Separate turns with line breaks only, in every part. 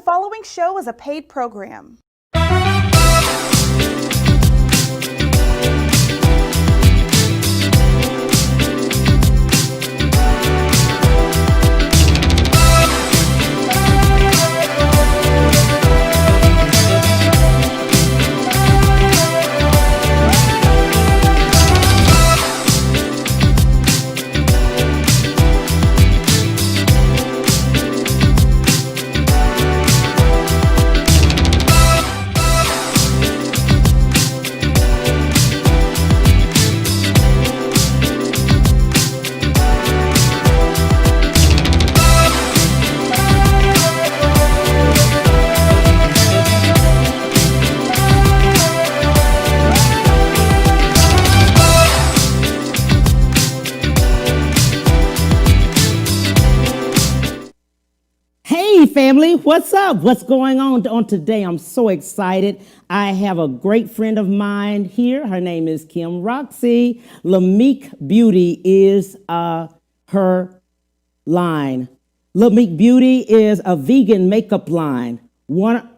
following show is a paid program.
Family, what's up? What's going on today? I'm so excited. I have a great friend of mine here. Her name is KIM ROXIE. Lamik Beauty is her line. Lamik Beauty is a vegan makeup line.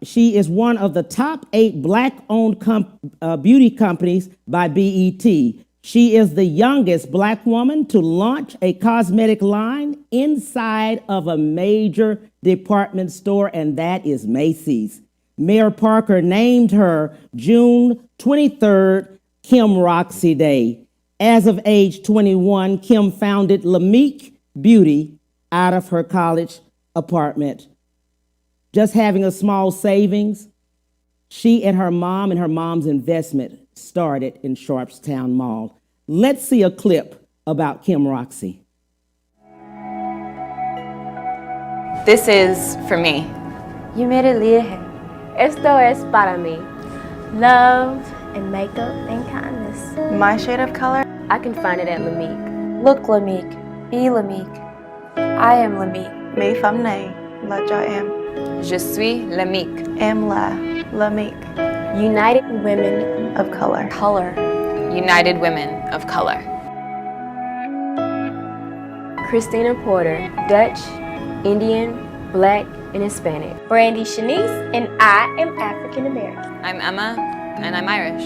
She is one of the top 8 Black-owned beauty companies by BET. She is the youngest Black woman to launch a cosmetic line inside of a major department store, and that is Macy's. Mayor Parker named her June 23rd KIM ROXIE Day. As of age 21, Kim founded Lamik Beauty out of her college apartment. Just having a small savings, she and her mom's investment started in Sharpstown Mall. Let's see a clip about KIM ROXIE.
This is for me.
You made it elige. Esto es para mí. Love and makeup and kindness.
My shade of color?
I can find it at Lemieux.
Look Lamik, be Lamik. I am Lamik.
Me famne, la ja am.
Je suis Lamique.
Am la, Lamik.
United Women
of Color.
United Women of Color.
Christina Porter, Dutch, Indian, Black, and Hispanic.
Brandy Shanice, and I am African American.
I'm Emma, and I'm Irish.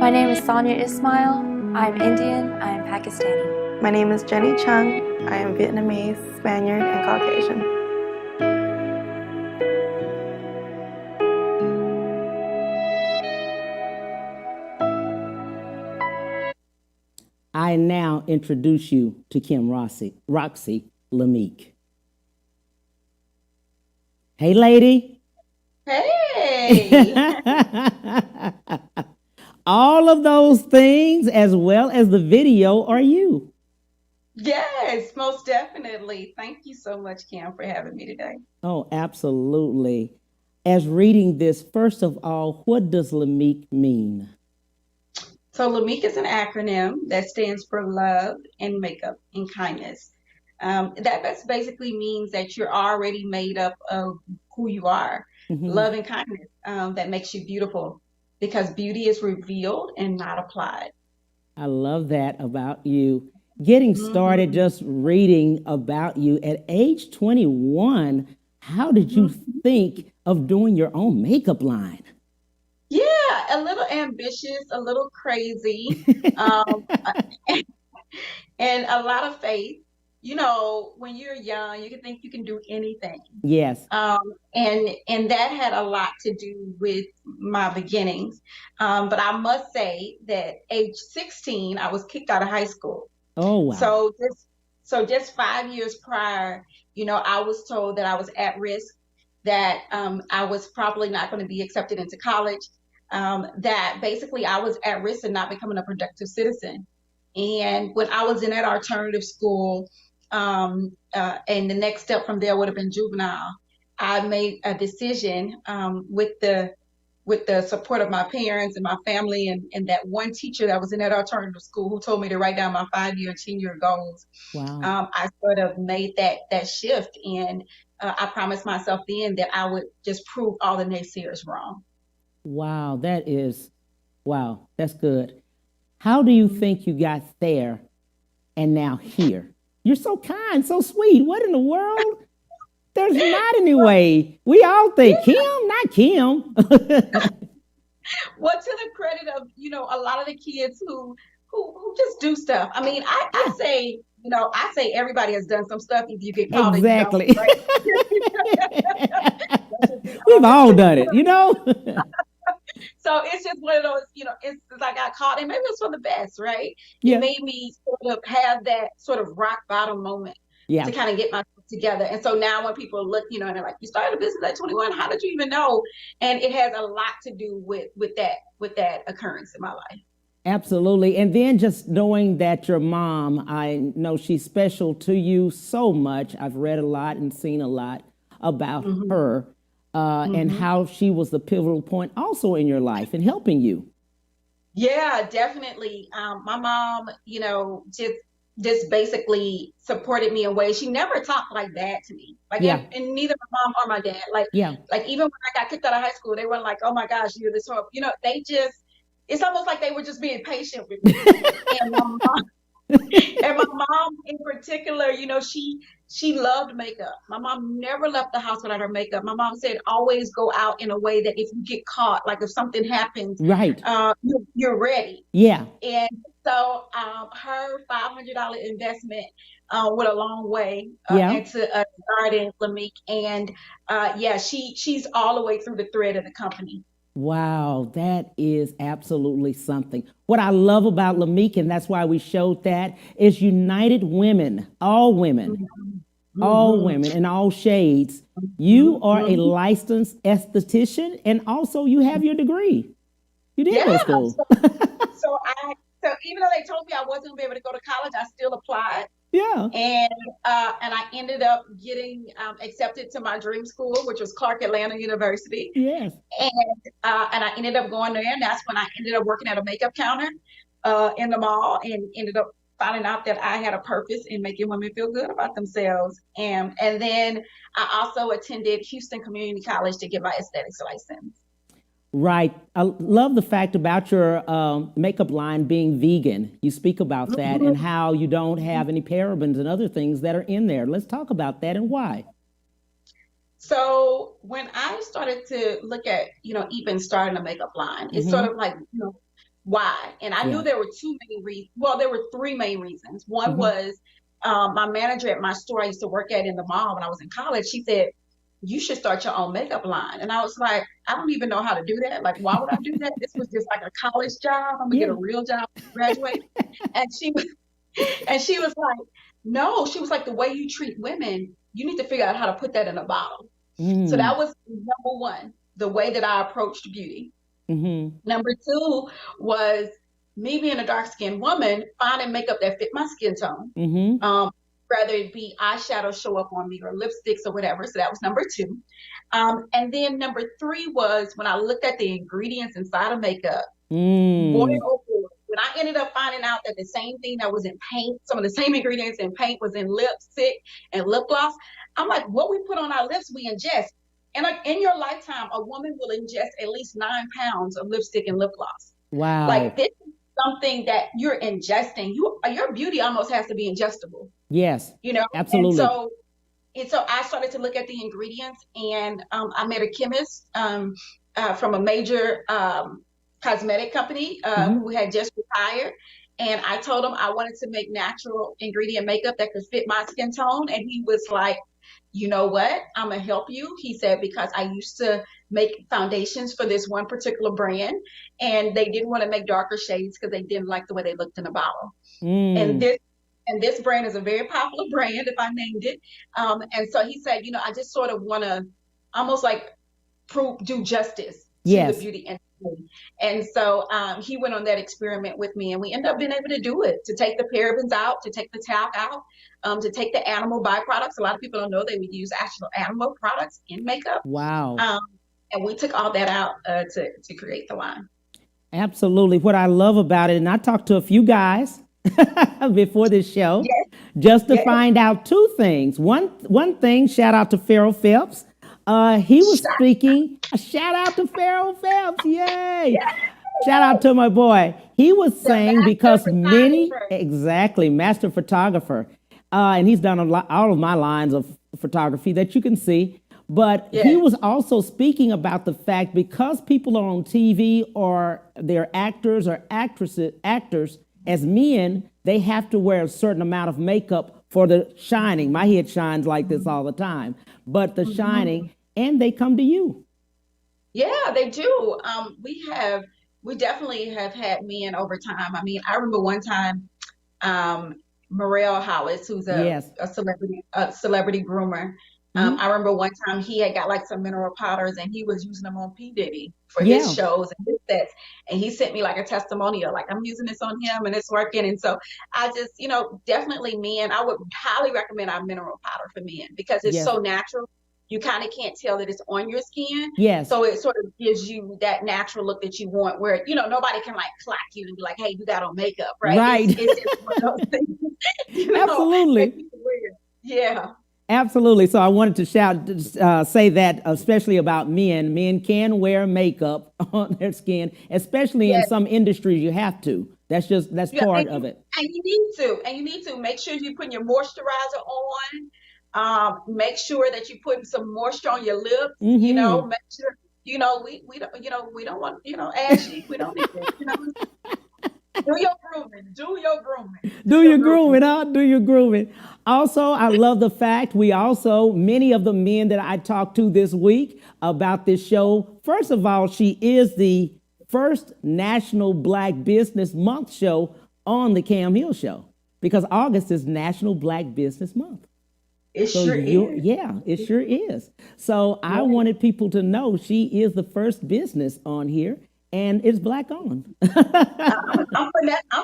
My name is Sonia Ismail. I'm Indian. I am Pakistani.
My name is Jenny Chung. I am Vietnamese, Spaniard, and Caucasian.
I now introduce you to KIM ROXIE Lamik. Hey, lady.
Hey.
All of those things, as well as the video, are you.
Yes, most definitely. Thank you so much, Kim, for having me today.
Oh, absolutely. As reading this, first of all, what does Lamik mean?
So Lamik is an acronym that stands for love and makeup and kindness. That basically means that you're already made up of who you are. Mm-hmm. Love and kindness, that makes you beautiful, because beauty is revealed and not applied.
I love that about you. Getting started just reading about you at age 21, how did you think of doing your own makeup line?
Yeah, a little ambitious, a little crazy, and a lot of faith. You know, when you're young, you can think you can do anything.
Yes.
And that had a lot to do with my beginnings. But I must say that age 16, I was kicked out of high school.
Oh, wow.
So just 5 years prior, you know, I was told that I was at risk, that I was probably not going to be accepted into college, that basically I was at risk of not becoming a productive citizen. And when I was in that alternative school, and the next step from there would have been juvenile, I made a decision with the support of my parents and my family, and that one teacher that was in that alternative school who told me to write down my 5-year and 10-year goals.
Wow.
I sort of made that shift, and I promised myself then that I would just prove all the naysayers wrong.
Wow, that's good. How do you think you got there and now here? You're so kind, so sweet. What in the world? There's not any way. We all think Kim, not Kim.
Well, to the credit of, a lot of the kids who just do stuff. I mean, I say, I say everybody has done some stuff if you get caught and you don't,
Exactly.
right?
We've all done it, you know?
So it's just one of those, instances I got caught, and maybe it's for the best, right?
Yeah.
It made me sort of have that sort of rock bottom moment
Yeah.
to kind of get myself together. And so now when people look, and they're like, you started a business at 21, how did you even know? And it has a lot to do with that occurrence in my life.
Absolutely. And then just knowing that your mom, I know she's special to you so much. I've read a lot and seen a lot about her and how she was the pivotal point also in your life and helping you. Yeah,
definitely. My mom, just basically supported me in ways. She never talked like that to me. Like, and neither my mom or my dad. Like even when I got kicked out of high school, they weren't like, oh my gosh, you're this horrible. They just, it's almost like they were just being patient with me. And my mom in particular, she loved makeup. My mom never left the house without her makeup. My mom said, always go out in a way that if you get caught, like if something happens, you're ready. Yeah. And so her $500 investment went a long way into starting Lamiik. And she's all the way through the thread of the company.
Wow, that is absolutely something. What I love about Lamiik, and that's why we showed that, is united women, all women, all women in all shades. You are a licensed esthetician, and also you have your degree. You did go to school.
So even though they told me I wasn't going to be able to go to college, I still applied.
Yeah.
And I ended up getting accepted to my dream school, which was Clark Atlanta University.
Yes.
And I ended up going there, and that's when I ended up working at a makeup counter in the mall, and ended up finding out that I had a purpose in making women feel good about themselves. And then I also attended Houston Community College to get my aesthetics license.
Right. I love the fact about your makeup line being vegan. You speak about that and how you don't have any parabens and other things that are in there. Let's talk about that and why.
So when I started to look at, even starting a makeup line, it's sort of like, why? And I knew there were two main reasons. Well, there were three main reasons. One was my manager at my store I used to work at in the mall when I was in college. She said, you should start your own makeup line. And I was like, I don't even know how to do that. Like, why would I do that? This was just like a college job. I'm gonna get a real job when I graduate. And she was like, no, she was like, the way you treat women, you need to figure out how to put that in a bottle. So that was number one, the way that I approached beauty. Number two was me being a dark-skinned woman, finding makeup that fit my skin tone. Rather it be eyeshadow show up on me or lipsticks or whatever. So that was number two. And then number three was when I looked at the ingredients inside of makeup. Boy, oh boy, when I ended up finding out that the same thing that was in paint, some of the same ingredients in paint was in lipstick and lip gloss, I'm like, what we put on our lips, we ingest. And like in your lifetime, a woman will ingest at least 9 pounds of lipstick and lip gloss. Wow. Like this is something that you're ingesting. Your beauty almost has to be ingestible.
Yes, absolutely.
And so I started to look at the ingredients, and I met a chemist from a major cosmetic company who had just retired. And I told him I wanted to make natural ingredient makeup that could fit my skin tone. And he was like, you know what? I'm going to help you. He said, because I used to make foundations for this one particular brand, and they didn't want to make darker shades because they didn't like the way they looked in a bottle. And this brand is a very popular brand, if I named it. And so he said, I just sort of want to almost like do justice to the beauty industry. And so he went on that experiment with me, and we ended up being able to do it, to take the parabens out, to take the talc out, to take the animal byproducts. A lot of people don't know they would use actual animal products in makeup. Wow. And we took all that out to create the line. Absolutely. What I love about it, and I talked to a few guys before this show, just to find out two things. One thing, shout out to Farrell Phelps. He was speaking. Shout out to Farrell Phelps. Yay. Shout out to my boy. He was saying because master photographer.
and he's done all of my lines of photography that you can see. But
Yeah.
he was also speaking about the fact because people are on TV or they're actors or actors as men, they have to wear a certain amount of makeup for the shining. My head shines like this all the time, but the shining, and they come to you.
Yeah, they do. We definitely have had men over time. I mean, I remember one time, Morel Hollis, who's
Yes.
a celebrity groomer. I remember one time he had got like some mineral powders and he was using them on P. Diddy for
Yeah.
his shows and his sets. And he sent me like a testimonial, like I'm using this on him and it's working. And so I just, definitely men, I would highly recommend our mineral powder for men because it's
Yes.
so natural. You kind of can't tell that it's on your skin.
Yes.
So it sort of gives you that natural look that you want where, nobody can like clock you and be like, hey, you got on makeup, right?
Right.
It's just one of those things,
Absolutely.
that you can wear. Yeah.
Absolutely. So I wanted to say that, especially about men. Men can wear makeup on their skin, especially in
Yes.
some industries. You have to. That's
Yeah,
part of it.
And you need to make sure you're putting your moisturizer on. Make sure that you're putting some moisture on your lips.
Mhm.
Make sure we don't want ashy. We don't need it. Do your grooming. Do your grooming.
Do your grooming, huh? Do your grooming. Also, I love the fact many of the men that I talked to this week about this show, first of all, she is the first National Black Business Month show on the Cam Hill Show because August is National Black Business Month.
It sure is.
Yeah, it sure is. So I wanted people to know she is the first business on here. And it's Black owned.
I'm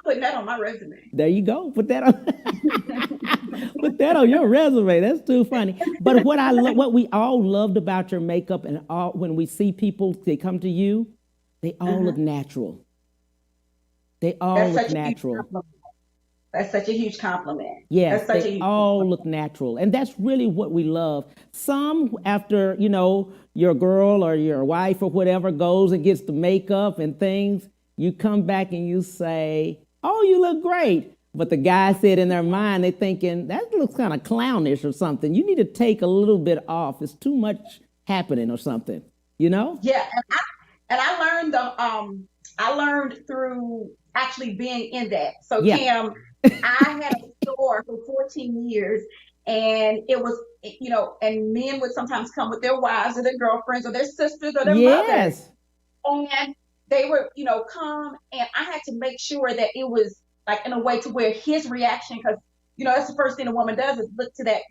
putting that on my resume.
There you go. Put that on your resume. That's too funny. But what we all loved about your makeup and when we see people, they come to you, they all look natural. They all look natural.
That's such a huge compliment.
Yes,
That's such
they all look natural. And that's really what we love. Some, after, your girl or your wife or whatever goes and gets the makeup and things, you come back and you say, oh, you look great. But the guy said in their mind, they're thinking, that looks kind of clownish or something. You need to take a little bit off. It's too much happening or something,
Yeah, and I learned through actually being in that. So
Yeah.
Cam, I had a store for 14 years and it was, and men would sometimes come with their wives or their girlfriends or their sisters or their mothers.
Yes.
And they would, come and I had to make sure that it was like in a way to where his reaction, because, that's the first thing a woman does is look to that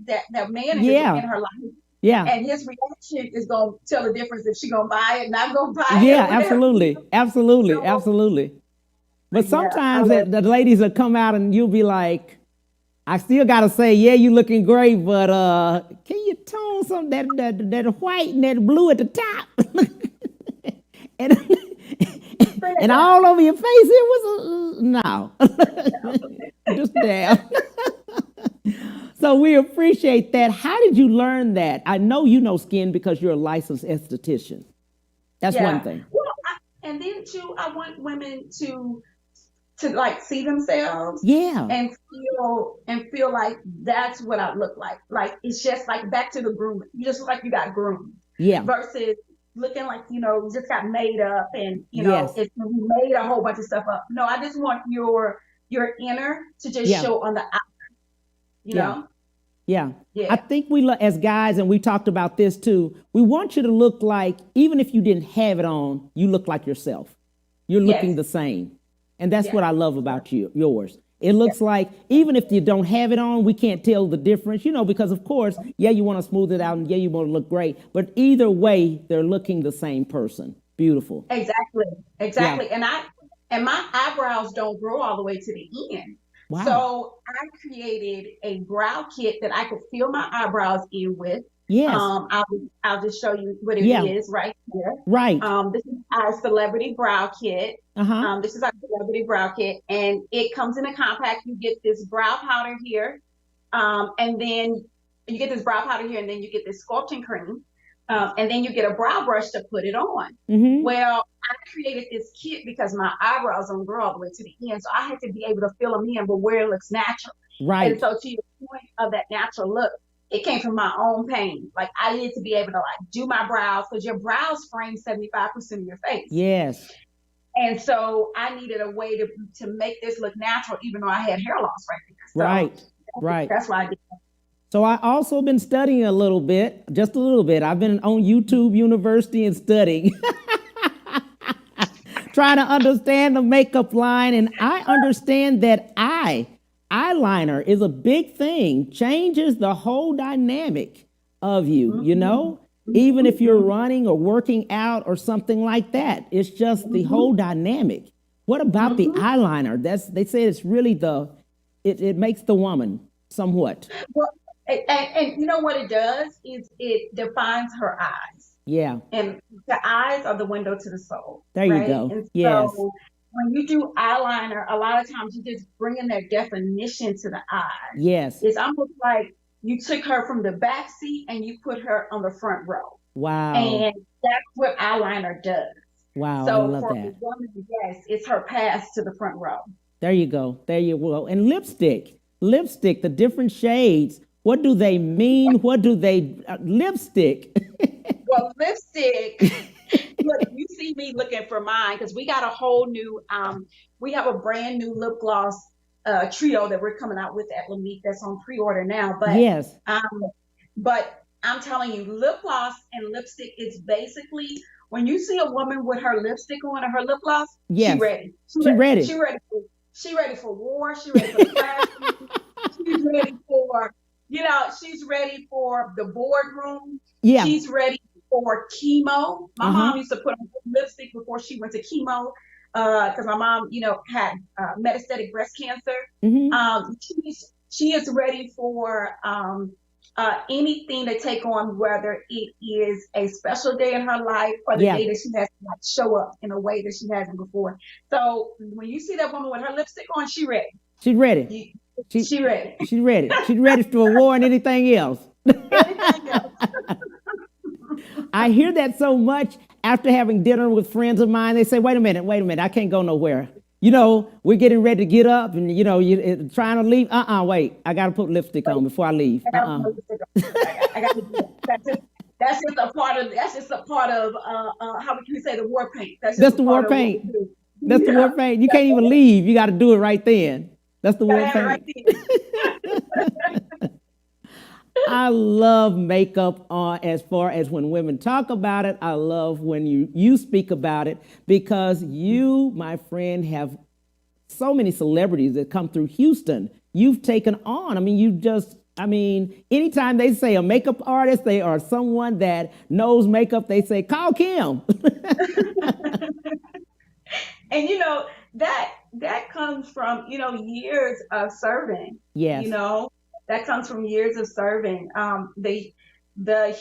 man
Yeah.
in her life.
Yeah.
And his reaction is going to tell the difference if she going to buy it, not going to buy
Yeah,
it. whatever.
absolutely. Absolutely.
So-
Absolutely. But
Yeah,
sometimes
I
the ladies will come out and you'll be like, I still got to say, yeah, you looking great, but can you tone some that white and that blue at the top? and all over your face, it was no. Just damn. So we appreciate that. How did you learn that? I know you know skin because you're a licensed esthetician. That's one thing.
Well, and then too, I want women to like see themselves.
Yeah.
And feel like that's what I look like. Like it's just like back to the grooming. You just look like you got groomed.
Yeah.
Versus looking like you just got made up and
Yes.
it's you made a whole bunch of stuff up. No, I just want your inner to just
Yeah.
show on the outer. You know.
Yeah.
Yeah.
I think as guys, and we talked about this too, we want you to look like, even if you didn't have it on, you look like yourself. You're looking the same. And that's what I love about yours. It looks like, even if you don't have it on, we can't tell the difference, because of course, you want to smooth it out and you want to look great. But either way, they're looking the same person. Beautiful.
Exactly.
Yeah.
And my eyebrows don't grow all the way to the end.
Wow.
So I created a brow kit that I could fill my eyebrows in with.
Yes.
I'll just show you what it is right here.
Right.
This is our celebrity brow kit.
Uh-huh.
This is our celebrity brow kit, and it comes in a compact. You get this brow powder here, and then you get this brow powder here, and then you get this sculpting cream, and then you get a brow brush to put it on.
Mm-hmm.
Well, I created this kit because my eyebrows don't grow all the way to the end, so I had to be able to fill them in, but where it looks natural.
Right.
And so to your point of that natural look, it came from my own pain. Like I needed to be able to like do my brows because your brows frame 75% of your face.
Yes.
And so I needed a way to make this look natural, even though I had hair loss right there. So
Right.
That's why I did that.
So I also been studying a little bit, just a little bit. I've been on YouTube University and studying, trying to understand the makeup line. And I understand that eyeliner is a big thing, changes the whole dynamic of you, you know, even if you're running or working out or something like that. It's just the whole dynamic. What about the eyeliner? They say it's really it makes the woman somewhat.
Well, and you know what it does is it defines her eyes.
Yeah.
And the eyes are the window to the soul.
There you
right?
go.
And
Yes.
so when you do eyeliner, a lot of times you just bring in that definition to the eyes.
Yes.
It's almost like you took her from the back seat and you put her on the front row.
Wow.
And that's what eyeliner does.
Wow.
So
I love
for
that.
a woman, yes, it's her pass to the front row.
There you go. There you go. And lipstick, the different shades. What do they mean? What do they, lipstick?
Well, lipstick, look, you see me looking for mine because we got a whole new, we have a brand new lip gloss trio that we're coming out with at Lemieux that's on pre-order now. But
Yes.
But I'm telling you, lip gloss and lipstick is basically when you see a woman with her lipstick on or her lip gloss,
Yes.
she ready. She ready for war. She ready for the classroom. She's ready for, she's ready for the boardroom.
Yeah.
She's ready for chemo. My mom used to put on lipstick before she went to chemo because my mom, had metastatic breast cancer. She is ready for anything to take on, whether it is a special day in her life or the day that she has to like show up in a way that she hasn't before. So when you see that woman with her lipstick on, she ready.
She's ready.
She ready.
She's ready. She's ready for war and anything else. I hear that so much after having dinner with friends of mine. They say, wait a minute, I can't go nowhere. We're getting ready to get up and, you're trying to leave. Wait, I got to put lipstick on before I leave.
I got to do that. That's just a part of how would you say the war paint. That's the war paint.
That's the war paint. You can't even leave. You got to do it right then. That's the war paint. Right I love makeup as far as when women talk about it. I love when you speak about it because you, my friend, have so many celebrities that come through Houston. You've taken on. Anytime they say a makeup artist, they are someone that knows makeup, they say, call Kim.
And that comes from, years of serving.
Yes.
That comes from years of serving. The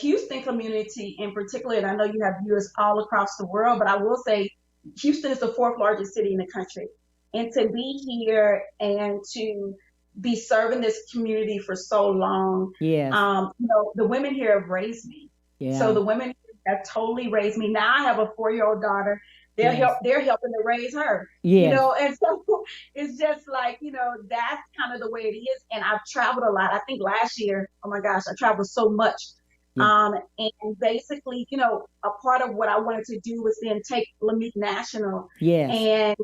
Houston community in particular, and I know you have viewers all across the world, but I will say Houston is the 4th largest city in the country. And to be here and to be serving this community for so long,
yes.
The women here have raised me.
Yeah.
So the women have totally raised me. Now I have a 4-year-old daughter. They're helping to raise her.
Yes.
And so it's just like, that's kind of the way it is. And I've traveled a lot. I think last year, oh my gosh, I traveled so much. Yeah. And basically, a part of what I wanted to do was then take Lemieux National and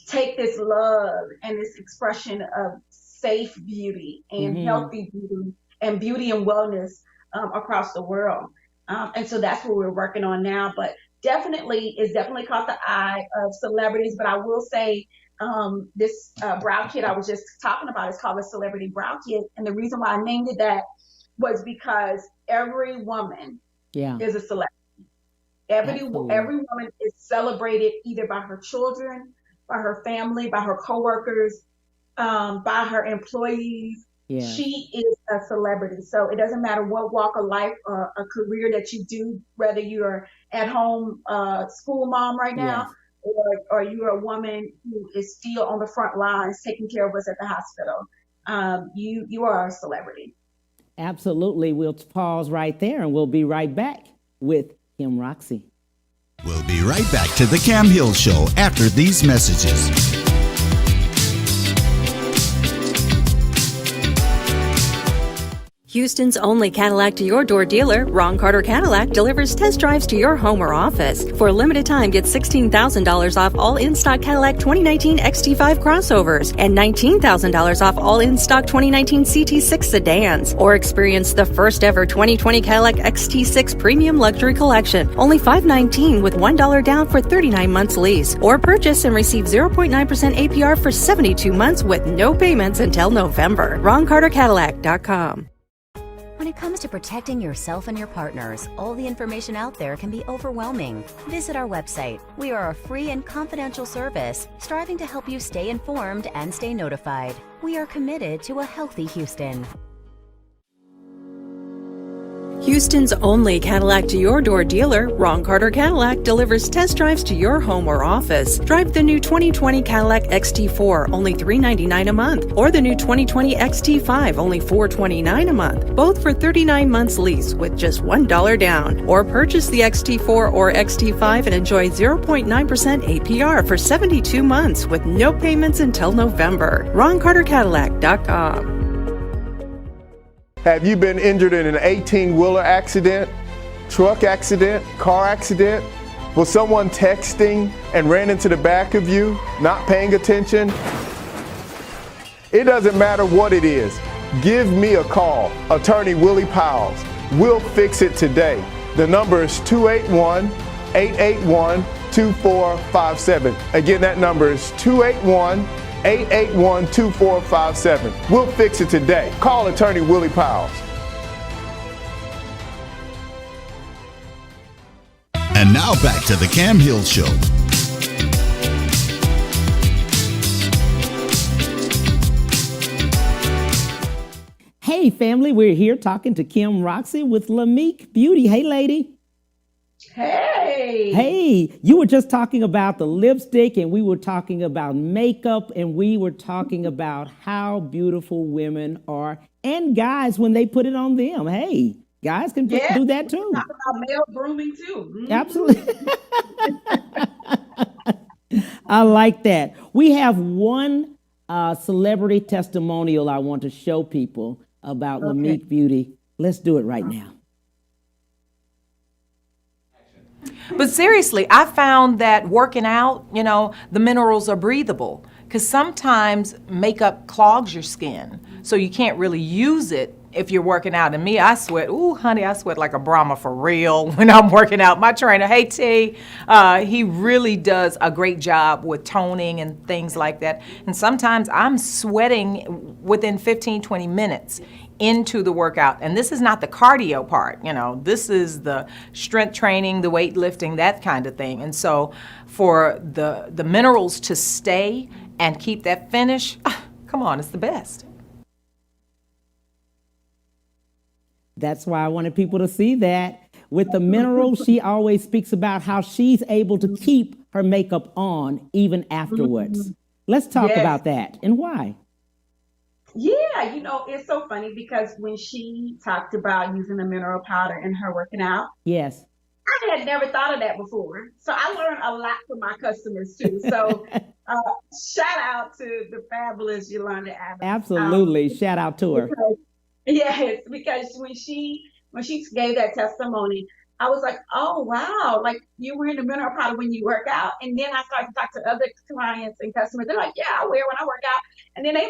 take this love and this expression of safe beauty and healthy beauty and wellness across the world. And so that's what we're working on now. But it's definitely caught the eye of celebrities. But I will say this brow kit I was just talking about is called a celebrity brow kit. And the reason why I named it that was because every woman is a celebrity. Every woman is celebrated either by her children, by her family, by her coworkers, by her employees. Yeah. She is a celebrity. So it doesn't matter what walk of life or a career that you do, whether you're at home school mom right now, or you're a woman who is still on the front lines taking care of us at the hospital. You are a celebrity.
Absolutely. We'll pause right there and we'll be right back with Kim Roxie.
We'll be right back to the Cam Hill Show after these messages.
Houston's only Cadillac to your door dealer, Ron Carter Cadillac, delivers test drives to your home or office. For a limited time, get $16,000 off all in-stock Cadillac 2019 XT5 crossovers and $19,000 off all in-stock 2019 CT6 sedans. Or experience the first ever 2020 Cadillac XT6 Premium Luxury Collection. Only $519 with $1 down for 39 months lease. Or purchase and receive 0.9% APR for 72 months with no payments until November. RonCarterCadillac.com.
When it comes to protecting yourself and your partners, all the information out there can be overwhelming. Visit our website. We are a free and confidential service, striving to help you stay informed and stay notified. We are committed to a healthy Houston.
Houston's only Cadillac to your door dealer, Ron Carter Cadillac, delivers test drives to your home or office. Drive the new 2020 Cadillac XT4, only $399 a month, or the new 2020 XT5, only $429 a month, both for 39 months lease with just $1 down. Or purchase the XT4 or XT5 and enjoy 0.9% APR for 72 months with no payments until November. RonCarterCadillac.com.
Have you been injured in an 18-wheeler accident, truck accident, car accident? Was someone texting and ran into the back of you, not paying attention? It doesn't matter what it is. Give me a call, Attorney Willie Powles. We'll fix it today. The number is 281-881-2457. Again, that number is 281-881-2457. We'll fix it today. Call Attorney Willie Powles.
And now back to the Cam Hill Show.
Hey, family, we're here talking to Kim Roxie with Lemieux Beauty. Hey, lady.
Hey.
Hey, you were just talking about the lipstick, and we were talking about makeup, and we were talking about how beautiful women are, and guys when they put it on them. Hey, guys can do that too.
Talk about male grooming too. Mm-hmm.
Absolutely. I like that. We have one celebrity testimonial I want to show people about Lemieux Beauty. Let's do it right now.
But seriously, I found that working out, the minerals are breathable, because sometimes makeup clogs your skin, so you can't really use it if you're working out. And me, I sweat. Ooh, honey, I sweat like a Brahma for real when I'm working out. My trainer, hey T, he really does a great job with toning and things like that. And sometimes I'm sweating within 15, 20 minutes into the workout. And this is not the cardio part, this is the strength training, the weightlifting, that kind of thing. And so for the minerals to stay and keep that finish, come on, it's the best.
That's why I wanted people to see that. With the minerals, she always speaks about how she's able to keep her makeup on even afterwards. Let's talk about that and why.
Yeah, it's so funny because when she talked about using the mineral powder in her working out,
yes,
I had never thought of that before. So I learned a lot from my customers too. So shout out to the fabulous Yolanda Adams.
Absolutely, shout out to her.
Because when she gave that testimony, I was like, oh wow, like you wear the mineral powder when you work out. And then I started to talk to other clients and customers. They're like, yeah, I wear it when I work out. And then I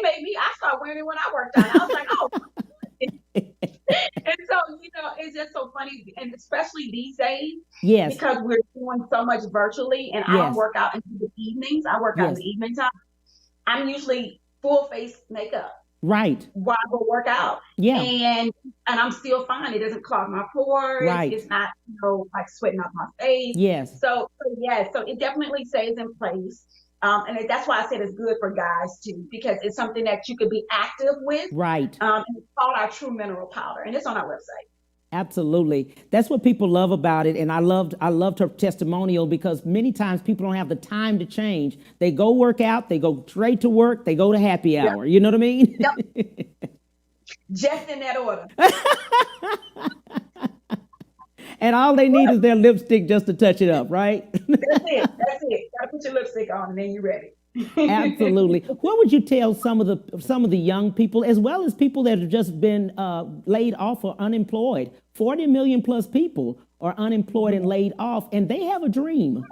started wearing it when I worked out. I was like, oh. And so, it's just so funny. And especially these days, because we're doing so much virtually and I don't work out until the evenings. I work out in the evening time. I'm usually full face makeup.
Right.
While I go work out.
Yeah.
And I'm still fine. It doesn't clog my pores.
Right.
It's not, like sweating off my face.
Yes.
So it definitely stays in place. And that's why I said it's good for guys too, because it's something that you could be active with.
Right.
And it's called our True Mineral Powder, and it's on our website.
Absolutely. That's what people love about it. And I loved her testimonial because many times people don't have the time to change. They go work out, they go straight to work, they go to happy hour. You know what I mean?
Yep. Just in that order.
And all they need is their lipstick just to touch it up, right?
That's it. Gotta put your lipstick on and then you're ready.
Absolutely. What would you tell some of the young people, as well as people that have just been laid off or unemployed? 40 million plus people are unemployed and laid off, and they have a dream,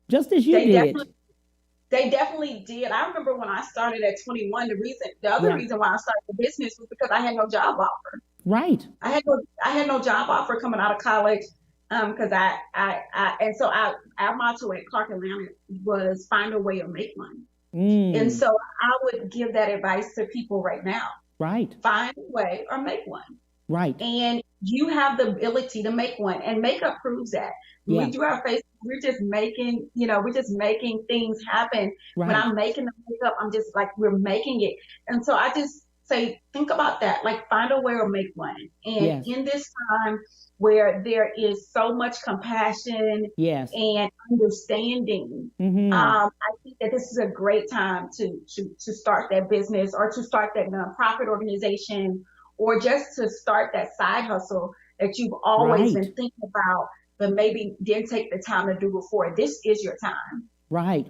just as you did.
They definitely did. I remember when I started at 21. The other reason why I started the business was because I had no job offer.
Right.
I had no job offer coming out of college. Because our motto at Clark Atlanta was find a way or make money. And so I would give that advice to people right now.
Right.
Find a way or make one.
Right.
And you have the ability to make one, and makeup proves that. When we do our face, we're just making things happen.
Right.
When I'm making the makeup, I'm just like, we're making it. And so I just say, think about that, like find a way or make one. And in this time where there is so much compassion and understanding, I think that this is a great time to start that business, or to start that nonprofit organization, or just to start that side hustle that you've always been thinking about, but maybe didn't take the time to do before. This is your time.
Right.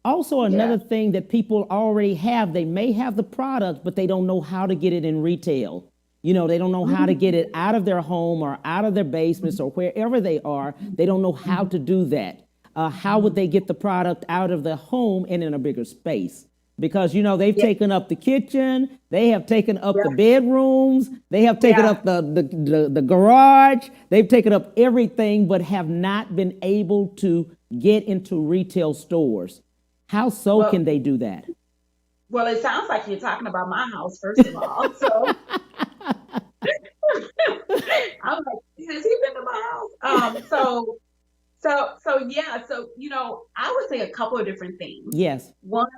Also, another thing that people already have, they may have the product, but they don't know how to get it in retail. You know, they don't know how to get it out of their home or out of their basements or wherever they are. They don't know how to do that. How would they get the product out of the home and in a bigger space? Because, you know, they've taken up the kitchen, they have taken up the bedrooms, they have taken up the garage, they've taken up everything, but have not been able to get into retail stores. How can they do that?
Well, it sounds like you're talking about my house, first of all. So I'm like, has he been to my house? So you know, I would say a couple of different things.
Yes.
One,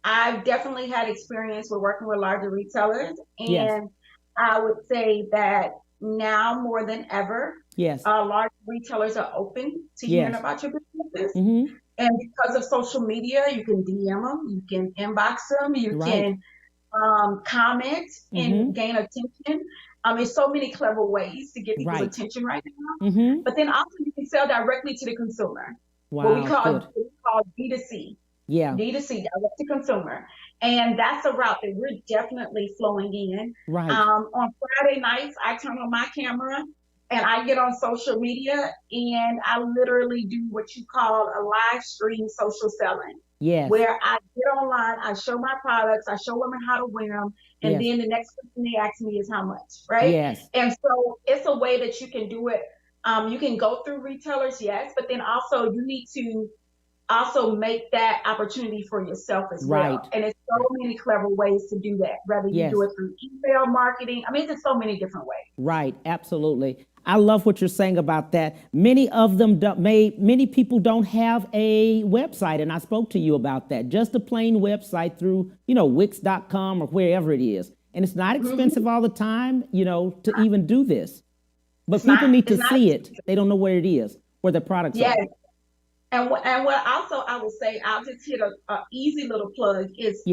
I've definitely had experience with working with larger retailers, and I would say that now more than ever, large retailers are open to hearing about your businesses. And because of social media, you can DM them, you can inbox them, you can comment and gain attention. There's so many clever ways to get people's attention right now. But then also you can sell directly to the consumer. What we call D2C. D2C, direct to consumer. And that's a route that we're definitely flowing in. On Friday nights, I turn on my camera and I get on social media, and I literally do what you call a live stream social selling. Where I get online, I show my products, I show women how to wear them, and then the next question they ask me is how much, right? And so it's a way that you can do it. You can go through retailers, but then also you need to also make that opportunity for yourself as well. And there's so many clever ways to do that, whether you do it through email marketing. I mean, there's so many different ways. Absolutely.
I love what you're saying about that. Many people don't have a website, and I spoke to you about that. Just a plain website through, Wix.com or wherever it is. And it's not expensive all the time, to even do this. But people need to see it. They don't know where it is, where the products are.
And what also I will say, I'll just hit a easy little plug, is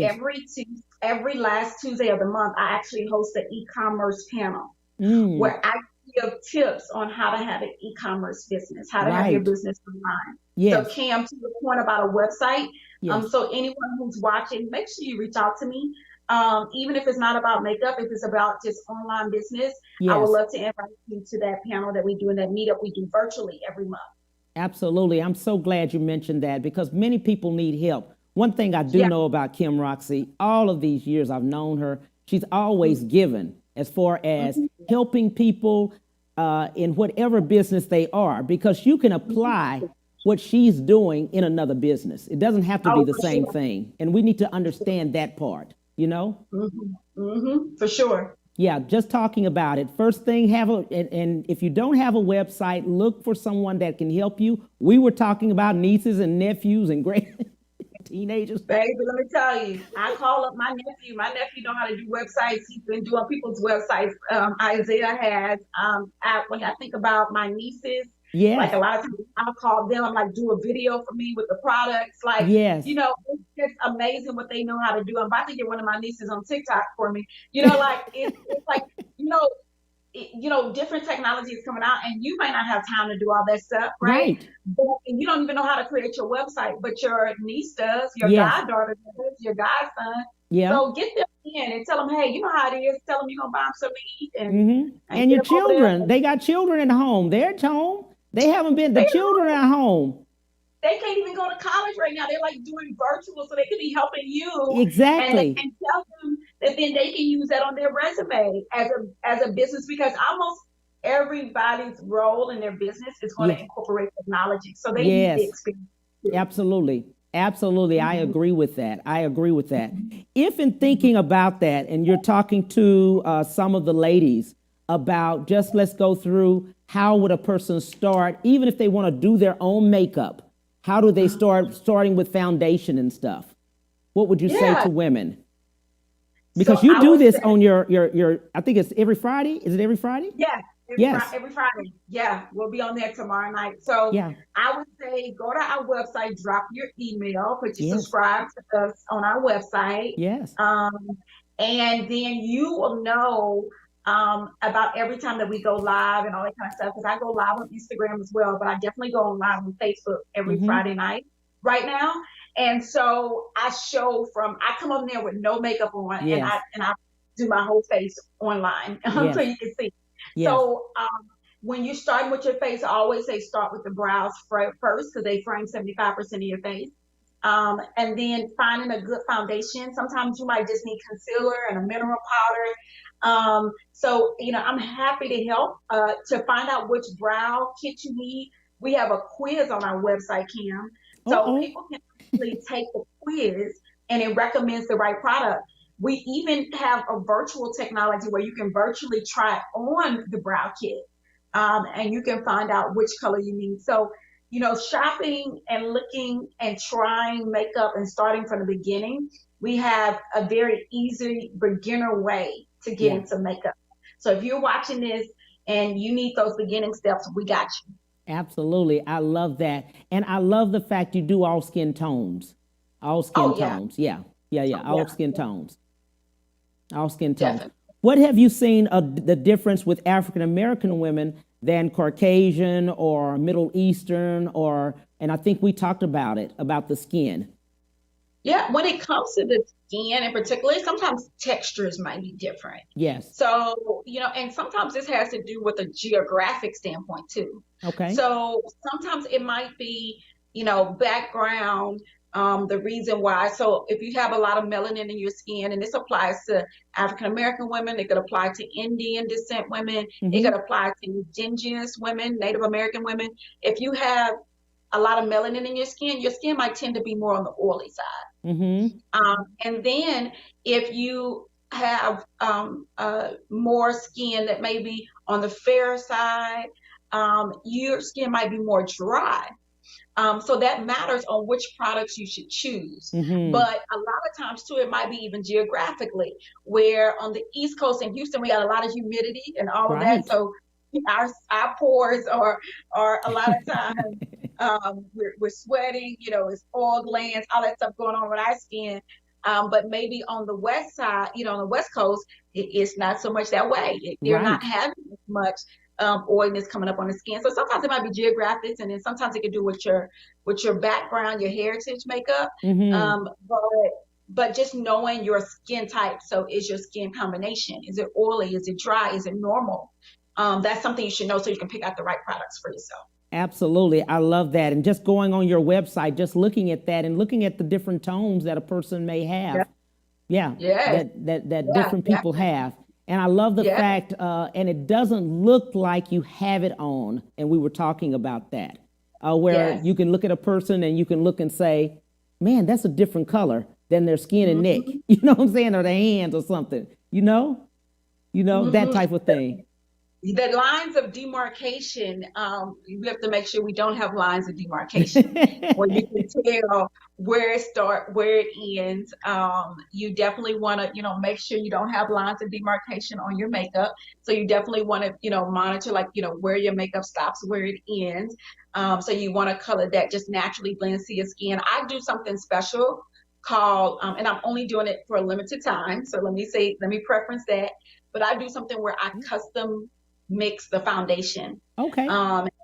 every last Tuesday of the month, I actually host an e-commerce panel where I give tips on how to have an e-commerce business, how to have your business online. So Cam, to the point about a website, so anyone who's watching, make sure you reach out to me. Even if it's not about makeup, if it's about just online business, I would love to invite you to that panel that we do in that meetup we do virtually every month.
Absolutely. I'm so glad you mentioned that, because many people need help. One thing I do know about Kim Roxie, all of these years I've known her, she's always given as far as helping people in whatever business they are, because you can apply what she's doing in another business. It doesn't have to be the same thing. And we need to understand that part,
For sure.
Just talking about it. First thing, and if you don't have a website, look for someone that can help you. We were talking about nieces and nephews and great teenagers.
Baby, let me tell you, I call up my nephew. My nephew know how to do websites. He's been doing people's websites. Isaiah has. When I think about my nieces, like a lot of times I'll call them, I'm like, do a video for me with the products. Like, it's just amazing what they know how to do. I'm about to get one of my nieces on TikTok for me. It's like, different technology is coming out, and you might not have time to do all that stuff, right? And you don't even know how to create your website, but your niece does, your goddaughter does, your godson.
Yeah.
So get them in and tell them, hey, you know how it is. Tell them you're gonna buy them something to eat,
and your children. They got children at home. They're at home. They haven't been. The children are at home.
They can't even go to college right now. They're like doing virtual, so they could be helping you.
Exactly.
And tell them that then they can use that on their resume as a business, because almost everybody's role in their business is going to incorporate technology. So they need the experience.
Absolutely. Absolutely. I agree with that. I agree with that. If in thinking about that, and you're talking to some of the ladies about just let's go through how would a person start, even if they want to do their own makeup. How do they starting with foundation and stuff? What would you say to women? Because you do this on your, I think it's every Friday. Is it every Friday?
Yeah. Every Friday. Yeah. We'll be on there tomorrow night. So I would say go to our website, drop your email, put you subscribe to us on our website.
Yes.
And then you will know about every time that we go live and all that kind of stuff, because I go live on Instagram as well, but I definitely go on live on Facebook every Friday night right now. And so I come on there with no makeup on, and I do my whole face online so you can see. So when you're starting with your face, I always say start with the brows first, because they frame 75% of your face. And then finding a good foundation. Sometimes you might just need concealer and a mineral powder. So, I'm happy to help to find out which brow kit you need. We have a quiz on our website, Kim. So people can actually take the quiz and it recommends the right product. We even have a virtual technology where you can virtually try on the brow kit and you can find out which color you need. So, shopping and looking and trying makeup and starting from the beginning, we have a very easy beginner way to get into makeup. So if you're watching this and you need those beginning steps, we got you.
Absolutely. I love that. And I love the fact you do all skin tones. All skin tones. Yeah. All skin tones. All skin tones. Definitely. What have you seen the difference with African American women than Caucasian or Middle Eastern and I think we talked about it, about the skin.
Yeah, when it comes to the skin in particular, sometimes textures might be different.
Yes.
So, and sometimes this has to do with a geographic standpoint too.
Okay.
So sometimes it might be, background, the reason why. So if you have a lot of melanin in your skin, and this applies to African American women, it could apply to Indian descent women, it could apply to indigenous women, Native American women. If you have a lot of melanin in your skin might tend to be more on the oily side. And then if you have more skin that may be on the fair side, your skin might be more dry. So that matters on which products you should choose. But a lot of times too, it might be even geographically, where on the East Coast in Houston, we got a lot of humidity and all of that. So our pores are a lot of times, we're sweating, it's oil glands, all that stuff going on with our skin. But maybe on the West side, on the West Coast, it's not so much that way. They're not having as much oiliness coming up on the skin. So sometimes it might be geographic, and then sometimes it can do with your background, your heritage makeup. But just knowing your skin type. So is your skin combination? Is it oily? Is it dry? Is it normal? That's something you should know so you can pick out the right products for yourself.
Absolutely. I love that. And just going on your website, just looking at that and looking at the different tones that a person may have. That different people have. And I love the fact, and it doesn't look like you have it on. And we were talking about that, where you can look at a person and you can look and say, man, that's a different color than their skin and neck. You know what I'm saying? Or their hands or something, that type of thing.
The lines of demarcation, we have to make sure we don't have lines of demarcation where you can tell where it starts, where it ends. You definitely want to, make sure you don't have lines of demarcation on your makeup. So you definitely want to, monitor where your makeup stops, where it ends. So you want to color that just naturally blends to your skin. I do something special called, and I'm only doing it for a limited time. So let me preference that. But I do something where I custom mix the foundation.
Okay.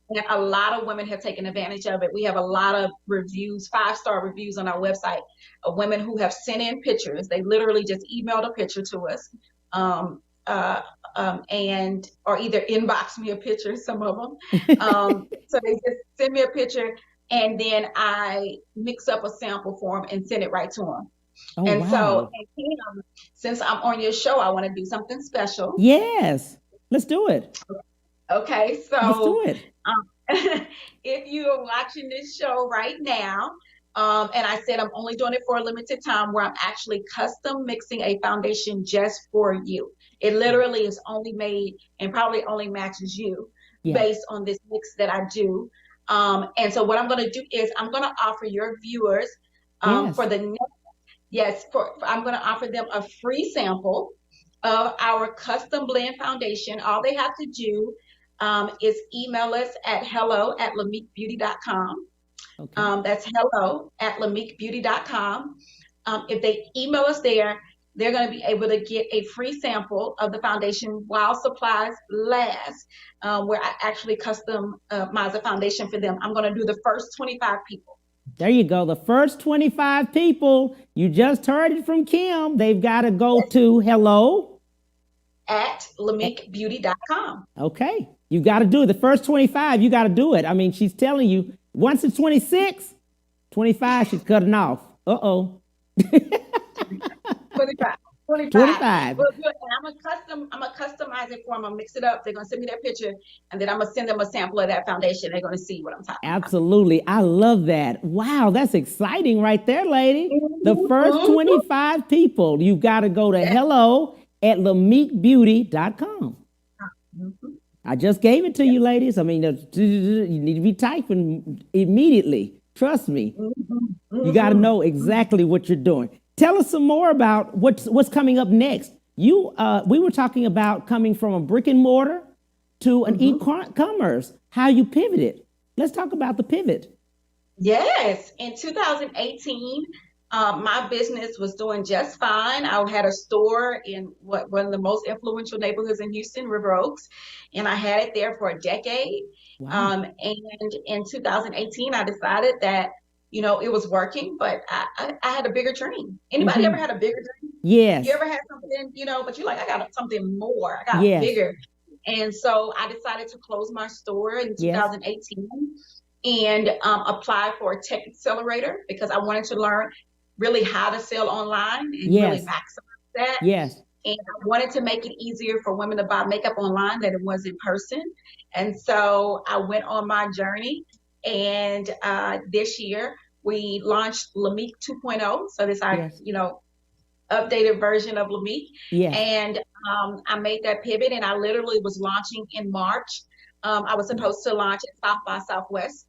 And a lot of women have taken advantage of it. We have a lot of reviews, 5-star reviews on our website of women who have sent in pictures. They literally just emailed a picture to us, and or either inbox me a picture, some of them. So they just send me a picture, and then I mix up a sample for them and send it right to them.
Oh,
and
wow.
so, since I'm on your show, I want to do something special.
Yes, let's do it.
Okay, so
let's do it.
If you are watching this show right now, and I said I'm only doing it for a limited time, where I'm actually custom mixing a foundation just for you. It literally is only made and probably only matches you based on this mix that I do. And so what I'm going to do is I'm going to offer your viewers for the next, I'm going to offer them a free sample of our custom blend foundation. All they have to do is email us at hello@lamikbeauty.com.
Okay.
That's hello@lamikbeauty.com. If they email us there, they're going to be able to get a free sample of the foundation while supplies last, where I actually customize a foundation for them. I'm going to do the first 25 people.
There you go. The first 25 people, you just heard it from Kim. They've got to go to
hello@lamikbeauty.com.
Okay. You got to do it. The first 25, you got to do it. I mean, she's telling you, once it's 26, 25, she's cutting off. Uh-oh.
25. Well, good. And I'm gonna customize it for them. I'm gonna mix it up. They're gonna send me their picture, and then I'm gonna send them a sample of that foundation. They're gonna see what I'm talking about.
Absolutely. I love that. Wow, that's exciting right there, lady. The first 25 people, you got to go to hello@lamikbeauty.com. I just gave it to you, ladies. I mean, you need to be typing immediately. Trust me. You got to know exactly what you're doing. Tell us some more about what's coming up next. We were talking about coming from a brick and mortar to an e-commerce, how you pivoted. Let's talk about the pivot.
Yes. In 2018, my business was doing just fine. I had a store in one of the most influential neighborhoods in Houston, River Oaks, and I had it there for a decade.
Wow.
And in 2018, I decided that, it was working, but I had a bigger dream. Anybody ever had a bigger dream?
Yes.
You ever had something, but you're like, I got something more. I got bigger. And so I decided to close my store in 2018 and apply for a tech accelerator because I wanted to learn really how to sell online and really maximize that.
Yes.
And I wanted to make it easier for women to buy makeup online than it was in person. And so I went on my journey. And this year we launched Lemieux 2.0. So this updated version of Lemieux. And I made that pivot, and I literally was launching in March. I was supposed to launch at South by Southwest,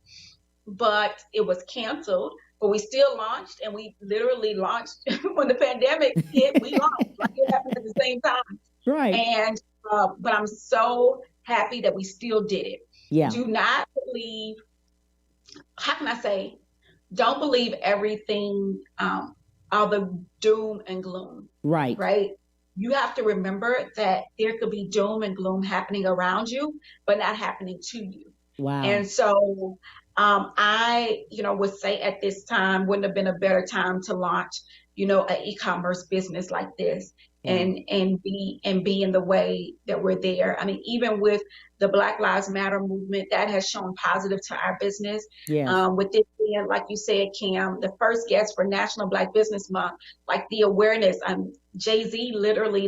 but it was canceled. But we still launched, and we literally launched when the pandemic hit. We launched, like it happened at the same time.
Right.
And but I'm so happy that we still did it.
Yeah.
Do not believe. How can I say? Don't believe everything. All the doom and gloom.
Right.
Right. You have to remember that there could be doom and gloom happening around you, but not happening to you.
Wow.
And so I, would say at this time wouldn't have been a better time to launch, an e-commerce business like this and be in the way that we're there. I mean, even with the Black Lives Matter movement, that has shown positive to our business.
Yeah.
With this being, like you said, Kim, the first guest for National Black Business Month, like the awareness, Jay-Z literally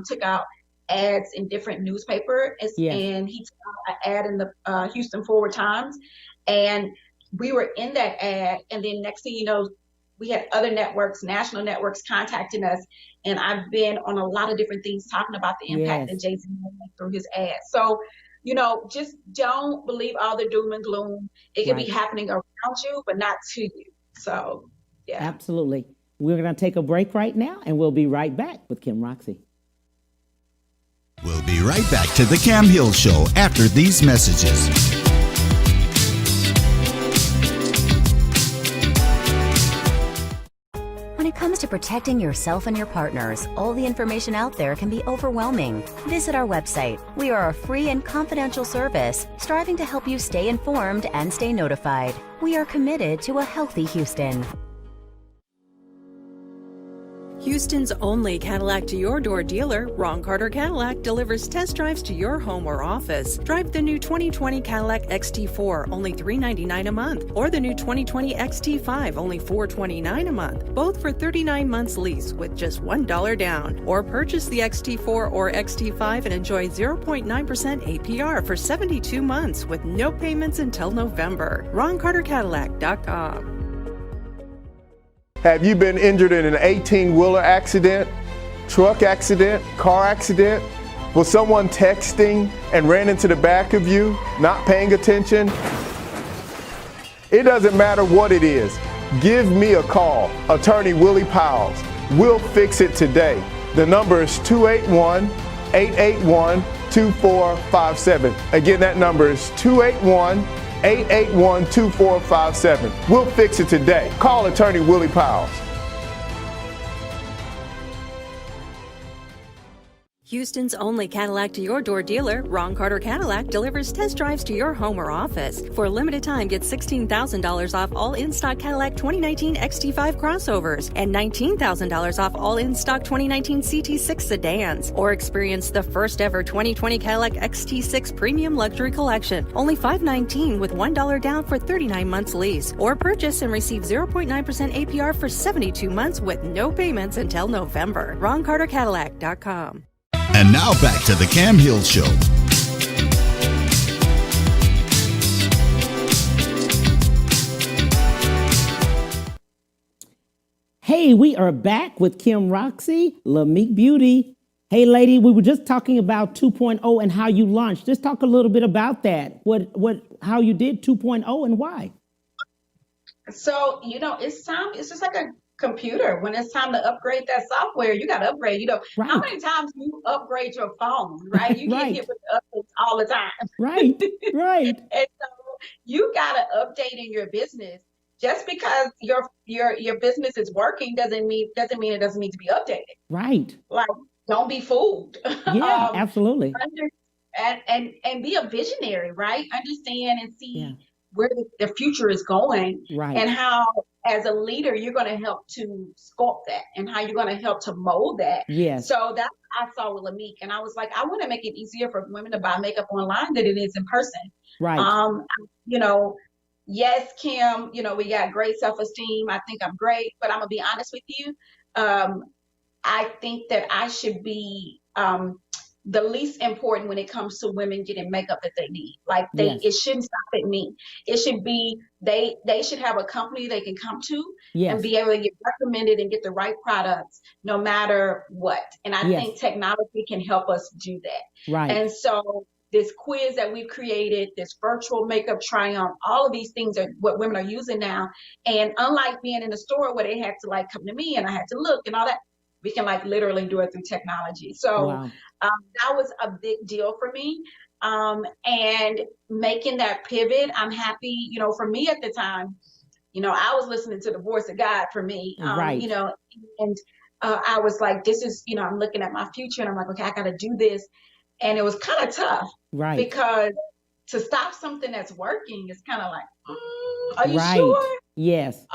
took out ads in different newspapers, and he took out an ad in the Houston Forward Times, and we were in that ad, and then next thing you know, we had other networks, national networks contacting us, and I've been on a lot of different things talking about the impact that Jay-Z made through his ads. So, just don't believe all the doom and gloom. It can be happening around you, but not to you. So, yeah.
Absolutely. We're going to take a break right now, and we'll be right back with Kim Roxie.
We'll be right back to the Cam Hill Show after these messages.
When it comes comes to protecting yourself and your partners, all the information out there can be overwhelming. Visit our website. We are a free and confidential service striving to help you stay informed and stay notified. We are committed to a healthy Houston.
Houston's only Cadillac to your door dealer, Ron Carter Cadillac, delivers test drives to your home or office. Drive the new 2020 Cadillac XT4, only $399 a month, or the new 2020 XT5, only $429 a month, both for 39 months lease with just $1 down. Or purchase the XT4 or XT5 and enjoy 0.9% APR for 72 months with no payments until November. RonCarterCadillac.com.
Have you been injured in an 18-wheeler accident, truck accident, car accident? Was someone texting and ran into the back of you, not paying attention? It doesn't matter what it is. Give me a call, Attorney Willie Powles. We'll fix it today. The number is 281-881-2457. Again, that number is 281-881-2457. We'll fix it today. Call Attorney Willie Powles.
Houston's only Cadillac to your door dealer, Ron Carter Cadillac, delivers test drives to your home or office. For a limited time, get $16,000 off all in-stock Cadillac 2019 XT5 crossovers and $19,000 off all in-stock 2019 CT6 sedans. Or experience the first ever 2020 Cadillac XT6 Premium Luxury Collection, only $519 with $1 down for 39 months lease. Or purchase and receive 0.9% APR for 72 months with no payments until November. RonCarterCadillac.com.
And now back to the Cam Hill Show.
Hey, we are back with KIM ROXIE, Lamik Beauty. Hey, lady, we were just talking about 2.0 and how you launched. Just talk a little bit about that. How you did 2.0 and why.
So, it's time. It's just like a computer. When it's time to upgrade that software, you got to upgrade.
Right.
How many times do you upgrade your phone, right? You get hit with the updates all the time.
Right.
And so you got to update in your business. Just because your business is working doesn't mean it doesn't need to be updated.
Right.
Like, don't be fooled.
Yeah, absolutely.
And be a visionary, right? Understand and see where the future is going,
right?
And how, as a leader, you're going to help to sculpt that, and how you're going to help to mold that.
Yes.
So that's what I saw with Lamik, and I was like, I want to make it easier for women to buy makeup online than it is in person.
Right.
Yes, Kim, we got great self-esteem. I think I'm great, but I'm gonna be honest with you. I think that I should be the least important when it comes to women getting makeup that they need. Like it shouldn't stop at me. It should be they should have a company they can come to and be able to get recommended and get the right products no matter what. And I think technology can help us do that.
Right.
And so this quiz that we've created, this virtual makeup try-on, all of these things are what women are using now. And unlike being in the store where they had to come to me and I had to look and all that, we can literally do it through technology. So that was a big deal for me. And making that pivot, I'm happy, for me at the time, I was listening to the voice of God for me,
right.
And I was like, this is, I'm looking at my future and I'm like, okay, I got to do this. And it was kind of tough,
right? Because
to stop something that's working is kind of like, are you sure?
Yes.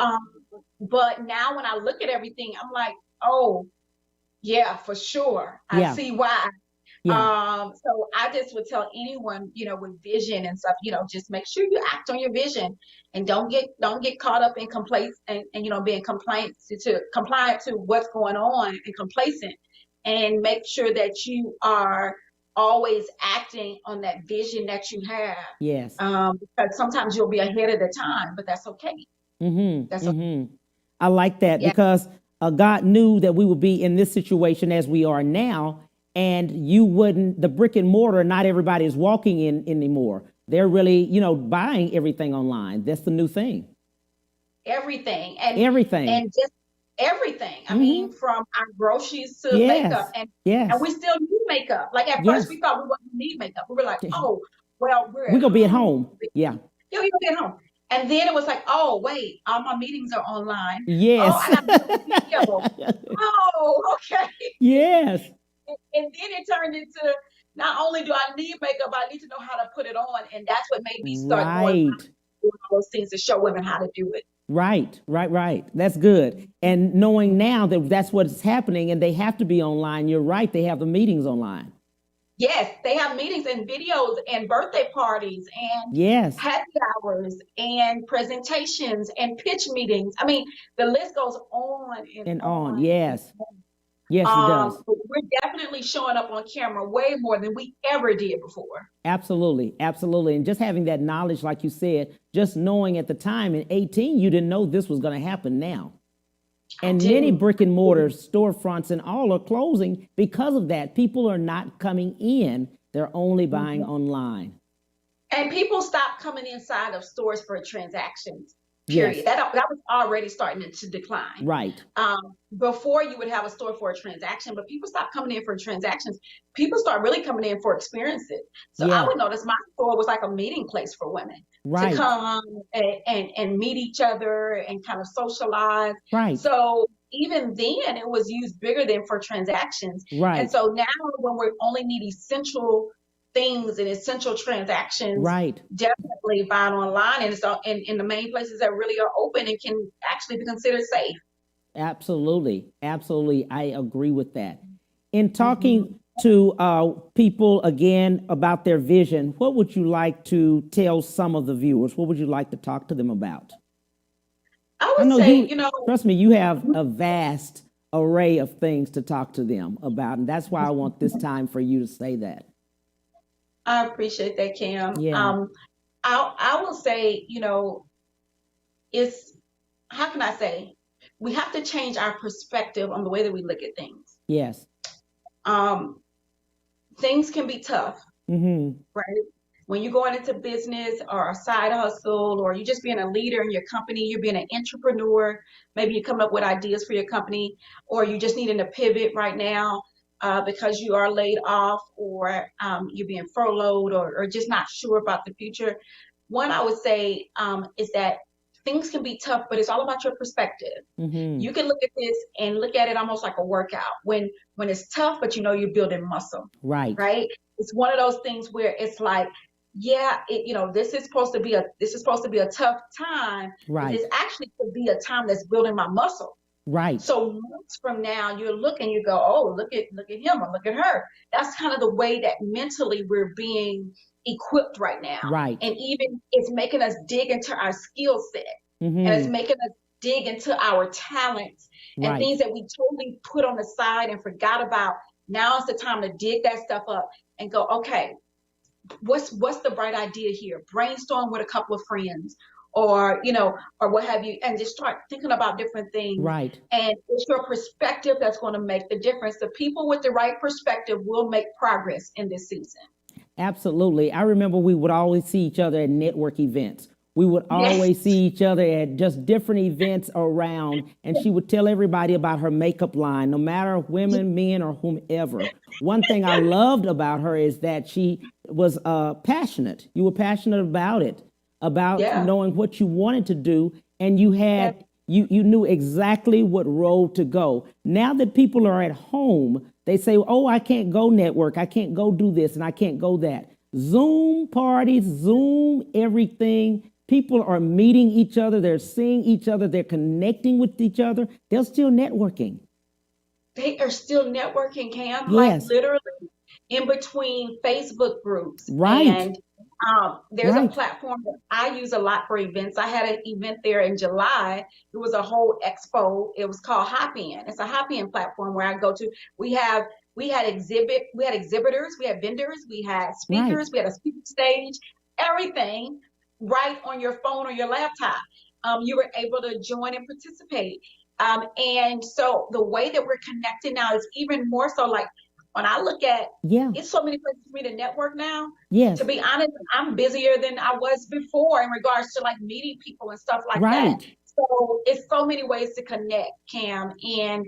But now when I look at everything, I'm like, oh, yeah, for sure. I see why.
Yeah.
So I just would tell anyone, with vision and stuff, just make sure you act on your vision and don't get caught up in complaints and being compliant to what's going on and complacent, and make sure that you are always acting on that vision that you have.
Yes.
Because sometimes you'll be ahead of the time, but that's okay.
Mm-hmm.
That's okay.
I like that because God knew that we would be in this situation as we are now, and the brick and mortar, not everybody is walking in anymore. They're really, buying everything online. That's the new thing.
Everything.
And
just everything. I mean, from our groceries to makeup, and we still need makeup. Like at first we thought we wouldn't need makeup. We were like, oh, well, we're
gonna be at home. Yeah.
You're gonna be at home. And then it was like, oh, wait, all my meetings are online.
Yes.
Oh, I have to do a video. Oh, okay.
Yes.
And then it turned into, not only do I need makeup, I need to know how to put it on. And that's what made me start doing
Right.
all those things to show women how to do it.
Right. That's good. And knowing now that that's what's happening and they have to be online, you're right, they have the meetings online.
Yes, they have meetings and videos and birthday parties and
Yes.
happy hours and presentations and pitch meetings. I mean, the list goes on
And on. Yes. Yes, it does.
But we're definitely showing up on camera way more than we ever did before.
Absolutely. And just having that knowledge, like you said, just knowing at the time in 18, you didn't know this was going to happen now. And many brick and mortar storefronts and all are closing because of that. People are not coming in. They're only buying online.
And people stopped coming inside of stores for transactions. Period.
Yes.
That was already starting to decline.
Right.
Before you would have a store for a transaction, but people stopped coming in for transactions. People start really coming in for experiences. So I would notice my store was like a meeting place for women to come and meet each other and kind of socialize.
Right.
So even then it was used bigger than for transactions.
Right.
And so now when we only need essential things and essential transactions,
right,
definitely buying online, and so in the main places that really are open and can actually be considered safe.
Absolutely. I agree with that. In talking to people again about their vision, what would you like to tell some of the viewers? What would you like to talk to them about?
I would say,
trust me, you have a vast array of things to talk to them about, and that's why I want this time for you to say that.
I appreciate that, Kim.
Yeah.
I will say, it's, how can I say, we have to change our perspective on the way that we look at things.
Yes.
Things can be tough, right? When you're going into business or a side hustle, or you're just being a leader in your company, you're being an entrepreneur, maybe you come up with ideas for your company, or you just needing to pivot right now. Because you are laid off, or you're being furloughed, or just not sure about the future. One, I would say, is that things can be tough, but it's all about your perspective. You can look at this and look at it almost like a workout. When it's tough, but you're building muscle.
Right.
Right. It's one of those things where it's like, this is supposed to be a tough time.
Right.
But it's actually to be a time that's building my muscle.
Right.
So months from now, you look and you go, oh, look at him or look at her. That's kind of the way that mentally we're being equipped right now.
Right.
And even it's making us dig into our skill set, and it's making us dig into our talents and things that we totally put on the side and forgot about. Now is the time to dig that stuff up and go, okay, what's the bright idea here? Brainstorm with a couple of friends. Or what have you, and just start thinking about different things.
Right.
And it's your perspective that's going to make the difference. The people with the right perspective will make progress in this season.
Absolutely. I remember we would always see each other at network events. We would always see each other at just different events around, and she would tell everybody about her makeup line, no matter women, men, or whomever. One thing I loved about her is that she was passionate. You were passionate about it. About knowing what you wanted to do, and you had you knew exactly what road to go. Now that people are at home, they say, oh, I can't go network, I can't go do this, and I can't go that. Zoom parties, Zoom everything. People are meeting each other, they're seeing each other, they're connecting with each other. They're still networking.
They are still networking, Cam.
Yes.
Like literally in between Facebook groups.
Right.
And there's a platform that I use a lot for events. I had an event there in July. It was a whole expo. It was called Hop-In. It's a Hop-In platform where I go to. We had exhibitors, we had vendors, we had speakers, we had a speaker stage, everything right on your phone or your laptop. You were able to join and participate. And so the way that we're connected now is even more so. Like when I look at, it's so many places for me to network now.
Yes.
To be honest, I'm busier than I was before in regards to like meeting people and stuff like that. So it's so many ways to connect, Cam. And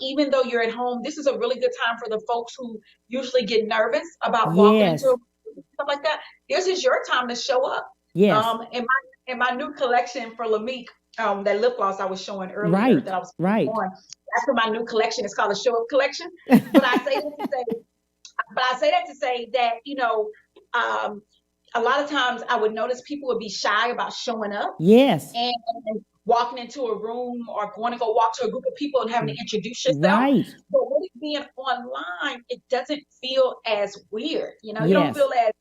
even though you're at home, this is a really good time for the folks who usually get nervous about walking into stuff like that. This is your time to show up.
Yes.
And in my new collection for Lemieux, that lip gloss I was showing earlier that I was on. That's for my new collection. It's called a show up collection. But I say that to say that, you know, a lot of times I would notice people would be shy about showing up.
Yes.
And walking into a room or going to go walk to a group of people and having to introduce yourself.
Right.
But with it being online, it doesn't feel as weird. You know, you don't feel as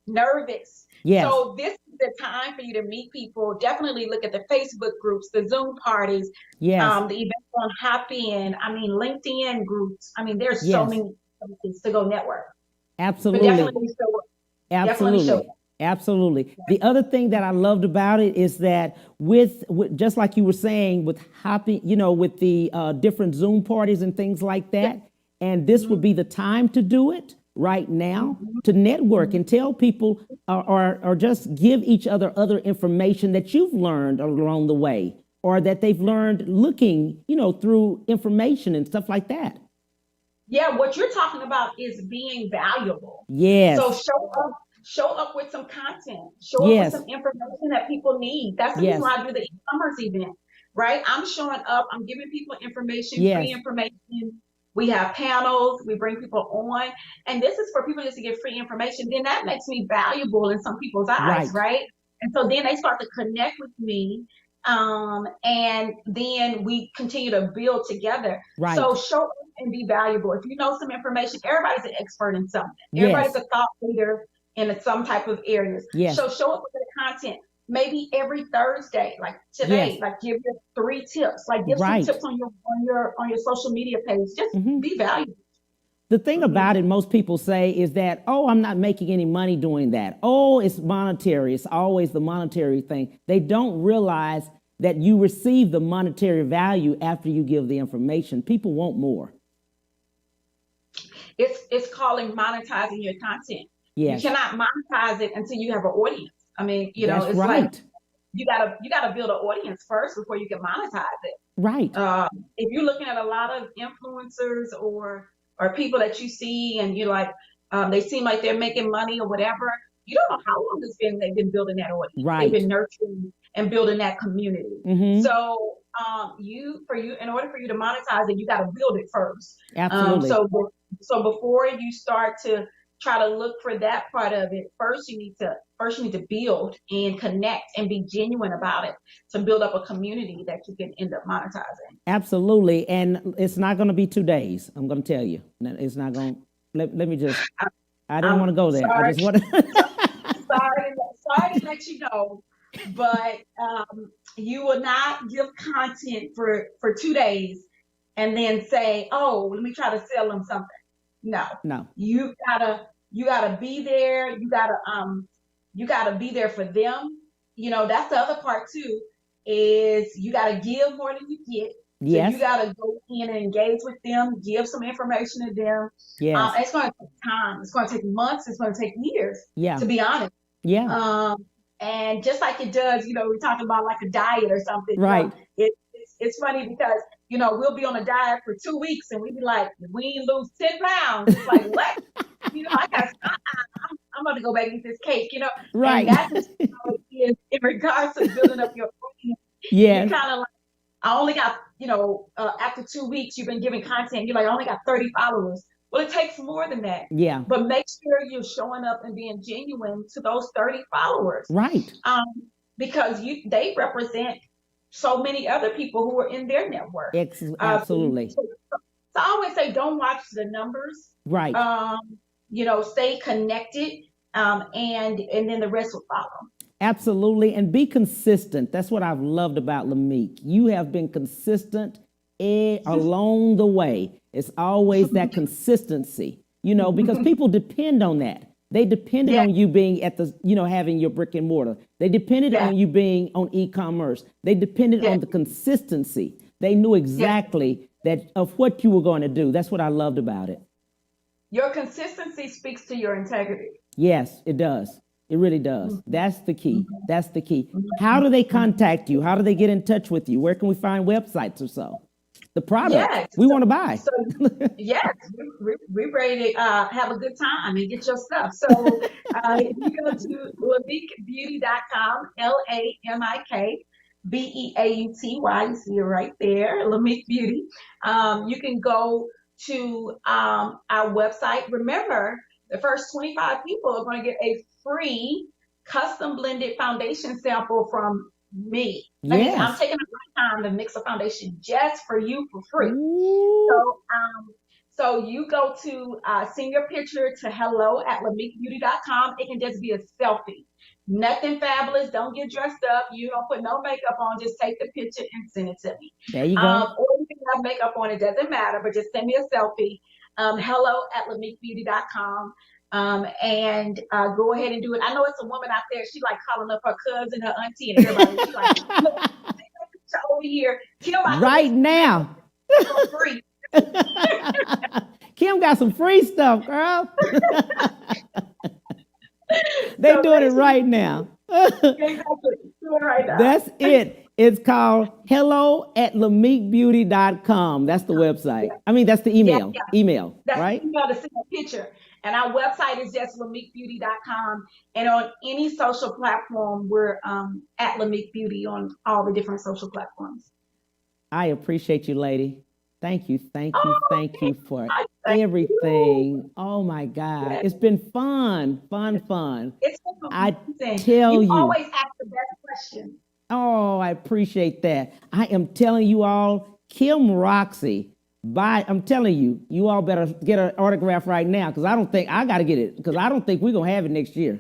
nervous.
Yes.
So this is the time for you to meet people. Definitely look at the Facebook groups, the Zoom parties, the events on Happy, I mean, LinkedIn groups. I mean, there's so many places to go network.
Absolutely.
But definitely show up.
Absolutely.
Definitely show up.
Absolutely. The other thing that I loved about it is that with just like you were saying, with Happy, you know, with the different Zoom parties and things like that, and this would be the time to do it right now, to network and tell people or just give each other information that you've learned along the way or that they've learned looking, you know, through information and stuff like that.
Yeah, what you're talking about is being valuable.
Yes.
So show up with some content. Show up with some information that people need. That's the reason why I do the e-commerce event, right? I'm showing up. I'm giving people information, free information. We have panels. We bring people on. And this is for people just to get free information. Then that makes me valuable in some people's eyes, right? And so then they start to connect with me. And then we continue to build together. Right. So show up and be valuable. If you know some information, everybody's an expert in something. Everybody's a thought leader in some type of areas. So show up with the content. Maybe every Thursday, like today, like give your 3 tips. Like give some tips on your social media page. Just be valuable.
The thing about it, most people say is that, oh, I'm not making any money doing that. Oh, it's monetary. It's always the monetary thing. They don't realize that you receive the monetary value after you give the information. People want more.
It's calling monetizing your content. Yes. You cannot monetize it until you have an audience. I mean, you know, it's like you gotta build an audience first before you can monetize it.
Right.
If you're looking at a lot of influencers or people that you see and you're like, they seem like they're making money or whatever, you don't know how long they've been building that audience.
Right.
They've been nurturing and building that community. So in order for you to monetize it, you got to build it first.
Absolutely.
So before you start to try to look for that part of it, first you need to build and connect and be genuine about it to build up a community that you can end up monetizing.
Absolutely. And it's not going to be 2 days. I'm going to tell you. It's not going to, let me just, I didn't want to go there.
Sorry.
I just want to.
sorry to let you know, but you will not give content for 2 days and then say, oh, let me try to sell them something. No. You gotta be there. You gotta be there for them. You know, that's the other part too, is you gotta give more than you get.
Yes.
So you gotta go in and engage with them, give some information to them.
Yes.
It's gonna take time. It's gonna take months. It's gonna take years.
Yeah.
To be honest.
Yeah.
And just like it does, you know, we're talking about like a diet or something.
Right.
You know, it's funny because, you know, we'll be on a diet for 2 weeks and we be like, we ain't lose 10 pounds. It's like, what? You know, I'm about to go back and eat this cake, you know?
Right.
And that's how it is in regards to building up your audience.
Yeah.
You're kind of like, I only got, you know, after 2 weeks, you've been giving content. You're like, I only got 30 followers. Well, it takes more than that.
Yeah.
But make sure you're showing up and being genuine to those 30 followers.
Right.
Because they represent so many other people who are in their network.
Absolutely.
So I always say, don't watch the numbers.
Right.
You know, stay connected, and then the rest will follow.
Absolutely. And be consistent. That's what I've loved about Lemieux. You have been consistent along the way. It's always that consistency, you know, because people depend on that. They depended on you being at the, you know, having your brick and mortar. They depended on you being on e-commerce. They depended on the consistency. They knew exactly that of what you were going to do. That's what I loved about it.
Your consistency speaks to your integrity.
Yes, it does. It really does. That's the key. That's the key. How do they contact you? How do they get in touch with you? Where can we find websites or so? The product we want to buy.
So, yes, we're ready to have a good time and get your stuff. So If you go to lamikbeauty.com, LAMIKBEAUTY, you see it right there, Lamick Beauty. You can go to our website. Remember, the first 25 people are going to get a free custom blended foundation sample from me. That means I'm taking my time to mix a foundation just for you for free. So you go to send your picture to hello@lamikbeauty.com. It can just be a selfie. Nothing fabulous. Don't get dressed up. You don't put no makeup on. Just take the picture and send it to me.
There you go.
Or you can have makeup on. It doesn't matter, but just send me a selfie. Hello@lamikbeauty.com. And go ahead and do it. I know it's a woman out there. She like calling up her cousin, her auntie, and everybody. She's like, look, over here. Kim,
right now.
For free.
Kim got some free stuff, girl. They doing it right now.
Exactly. Doing it right now.
That's it. It's called hello@lamikbeauty.com. That's the website. I mean, that's the email. Email,
that's
right?
The email to send a picture. And our website is just lamikbeauty.com. And on any social platform, we're at Lamick Beauty on all the different social platforms.
I appreciate you, lady. Thank you for everything. Oh my God. Yes. It's been fun.
It's been
I tell you.
always ask the best question.
Oh, I appreciate that. I am telling you all, Kim Roxie, I'm telling you, you all better get an autograph right now, because I don't think I got to get it, because I don't think we're going to have it next year.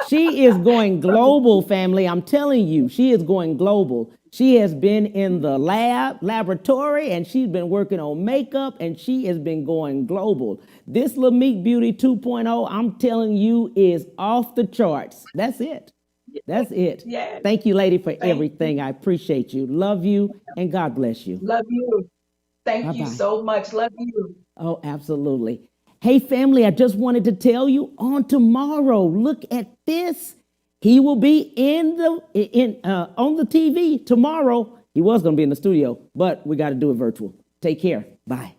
She is going global, family. I'm telling you, she is going global. She has been in the laboratory, and she's been working on makeup, and she has been going global. This Lamick Beauty 2.0, I'm telling you, is off the charts. That's it. That's it.
Yes.
Thank you, lady, for everything. I appreciate you. Love you, and God bless you.
Love you. Thank
Bye-bye.
you so much. Love you.
Oh, absolutely. Hey, family, I just wanted to tell you, on tomorrow, look at this. He will be on the TV tomorrow. He was going to be in the studio, but we got to do it virtual. Take care. Bye.